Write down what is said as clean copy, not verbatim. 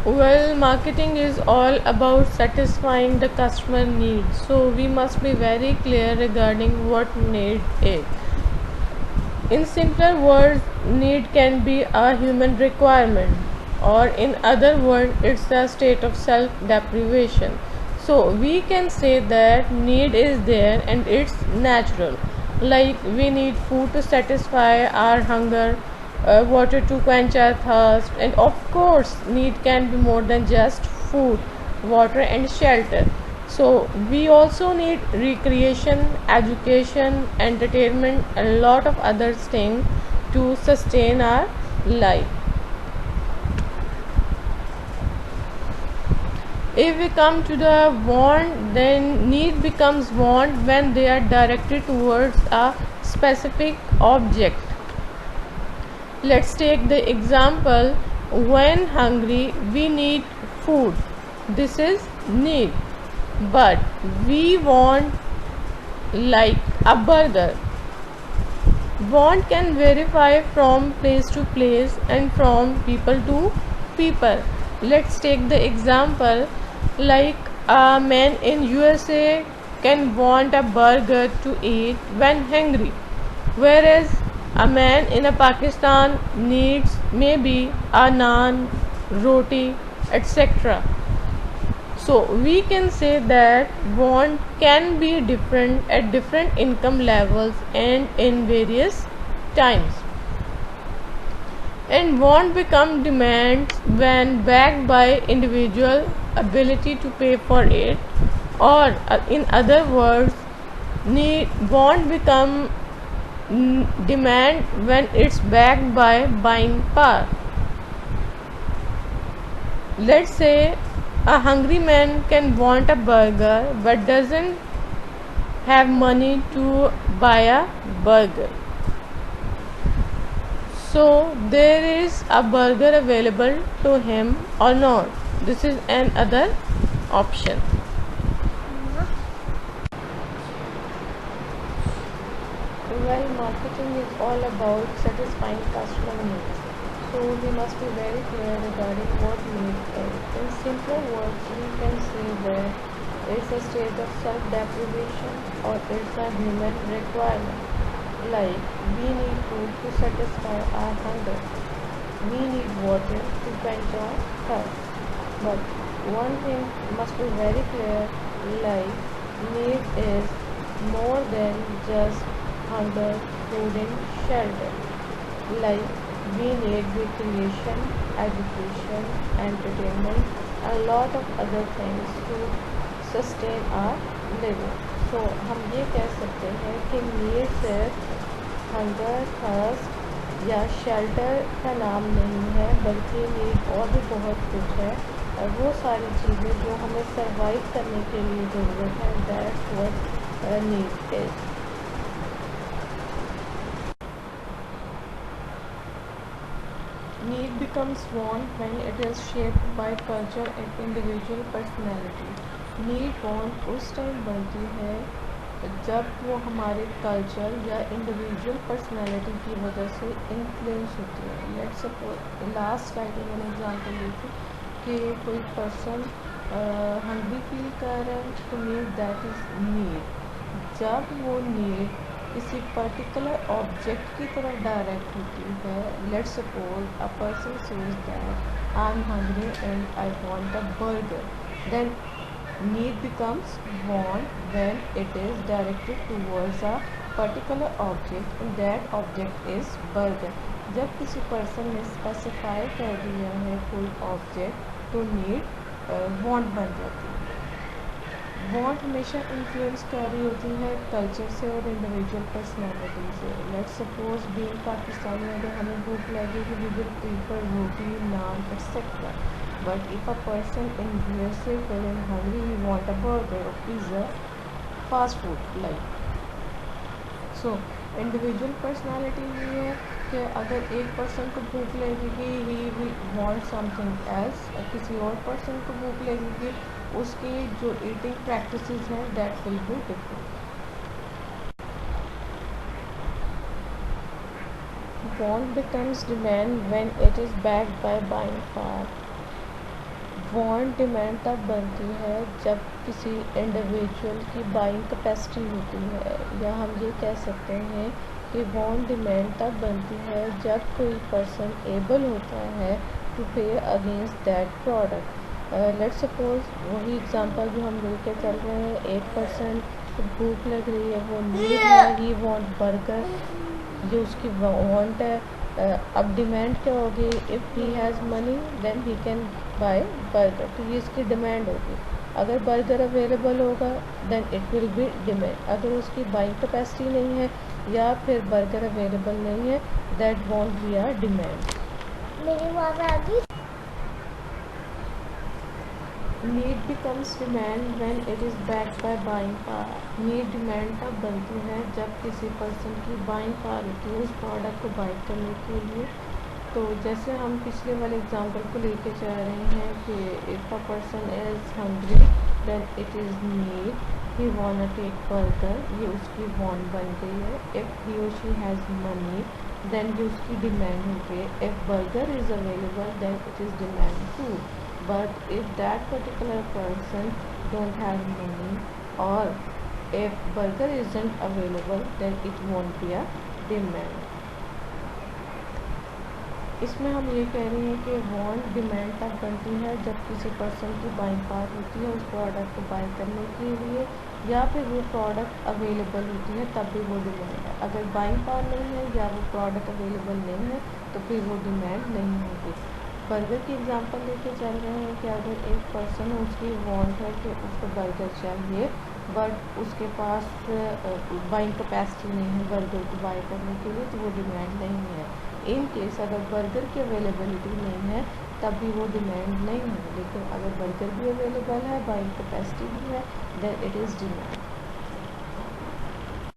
Well, marketing is all about satisfying the customer needs, so we must be very clear regarding what need is. In simpler words, need can be a human requirement, or in other words, it's a state of self deprivation. So, we can say that need is there and it's natural. Like we need food to satisfy our hunger, water to quench our thirst, and of course, need can be more than just food, water, and shelter. So we also need recreation, education, entertainment, a lot of other things to sustain our life. If we come to the want, then need becomes want when they are directed towards a specific object. Let's take the example, when hungry we need food. This is need. But we want like a burger. Want can verify from place to place and from people to people. Let's take the example, like a man in USA can want a burger to eat when hungry, whereas a man in a Pakistan needs maybe a naan, roti, etc. So we can say that want can be different at different income levels and in various times. And want become demands when backed by individual ability to pay for it, or in other words, need want become demand when it's backed by buying power. Let's say a hungry man can want a burger but doesn't have money to buy a burger. So there is a burger available to him or not. This is another option. Well, marketing is all about satisfying customer needs. So we must be very clear regarding what need is. In simpler words, we can say that it's a state of self-deprivation or it's a human requirement. Like we need food to satisfy our hunger. We need water to quench our thirst. But one thing must be very clear, like need is more than just hunger, food and shelter. Like we need recreation, education, entertainment, a lot of other things to sustain our living. So हम ये कह सकते हैं कि need सिर्फ hunger, thirst या shelter का नाम नहीं है, बल्कि नीड और भी बहुत कुछ है, और वो सारी चीज़ें जो हमें सरवाइव करने के लिए ज़रूरत है, that's what need is. Need becomes want when it is shaped by culture and individual personality. Need want उस टाइम बनती है जब वो हमारे कल्चर या इंडिविजुअल पर्सनैलिटी की वजह से इन्फ्लुएंस होती है. लेट्स सपोज लास्ट स्लाइड में मैंने एग्जांपल दी थी कि कोई पर्सन हंग्री फील कर रहा है तो मीन दैट इज़ नीड. जब वो नीड किसी पर्टिकुलर ऑब्जेक्ट की तरफ डायरेक्ट होती है, let's suppose a person says that I am hungry and I want a burger, then need becomes want when it is directed towards a particular object and that object is burger. जब किसी person ने specify कर दिया है कोई object तो need want बन जाती है. want हमेशा इन्फ्लुएंस कर रही होती है कल्चर से और इंडिविजुअल पर्सनैलिटी से. लेट्स सपोज बीइंग पाकिस्तानी अगर हमें भूख लगेगी we will prefer roti, naan etcetera. But if a person in USA feeling hungry, he want a burger or pizza, fast food like. So individual personality ये है कि अगर एक पर्सन को भूख लगेगी he will want something else, किसी और पर्सन को भूख लगेगी उसकी जो ईटिंग प्रैक्टिसेस हैं that will be different. Want becomes demand when it is backed by buying power. Want demand तब बनती है जब किसी इंडिविजुअल की बाइंग कैपेसिटी होती है, या हम ये कह सकते हैं कि वांट डिमांड तब बनती है जब कोई पर्सन एबल होता है टू पे against that product. Let's suppose वही एग्जांपल जो हम लेके चल रहे हैं, एक पर्सन भूख लग रही है, वो नीड है, ही वांट बर्गर, ये उसकी वांट है। अब डिमांड क्या होगी? If he has money then he can buy burger, तो ये इसकी डिमांड होगी। अगर बर्गर अवेलेबल होगा then it will be demand. अगर उसकी बाइंग कैपेसिटी नहीं है या फिर बर्गर अवेलेबल नहीं है, that won't be are demand. मेरी माँ आ गई। Need becomes demand when it is backed by buying power. Need demand तब बनती है जब किसी पर्सन की बाइंग पावर होती है उस प्रोडक्ट को बाई करने के लिए। तो जैसे हम पिछले वाले एग्जांपल को लेके जा रहे हैं कि if a person is hungry then it is need, he want take burger, ये उसकी वांट बन गई है। इफ़ ही और शी हैज़ मनी देन ये उसकी डिमांड हो गई है। If burger is available then it is demand too. But if that particular person don't have money, or if burger isn't available, then it won't be a demand. इसमें हम ये कह रहे हैं कि वांट डिमांड तब बनती है जब किसी पर्सन की बाइंग पावर होती है उस प्रोडक्ट को बाई करने के लिए, या फिर वो प्रोडक्ट अवेलेबल होती है तब भी वो डिमांड है। अगर बाइंग पावर नहीं है या वो प्रोडक्ट अवेलेबल नहीं है तो फिर वो डिमांड नहीं होगी। बर्गर की एग्जांपल लेके चल रहे हैं कि अगर एक पर्सन है, उसकी वांट है कि उसको बर्गर चाहिए, बट उसके पास बाइंग कैपेसिटी नहीं है बर्गर को बाई करने के लिए, तो वो डिमांड नहीं है। इन केस अगर बर्गर की अवेलेबिलिटी नहीं है तब भी वो डिमांड नहीं है, लेकिन अगर बर्गर भी अवेलेबल है, बाइंग कैपेसिटी भी है, देन इट इज़ डिमांड।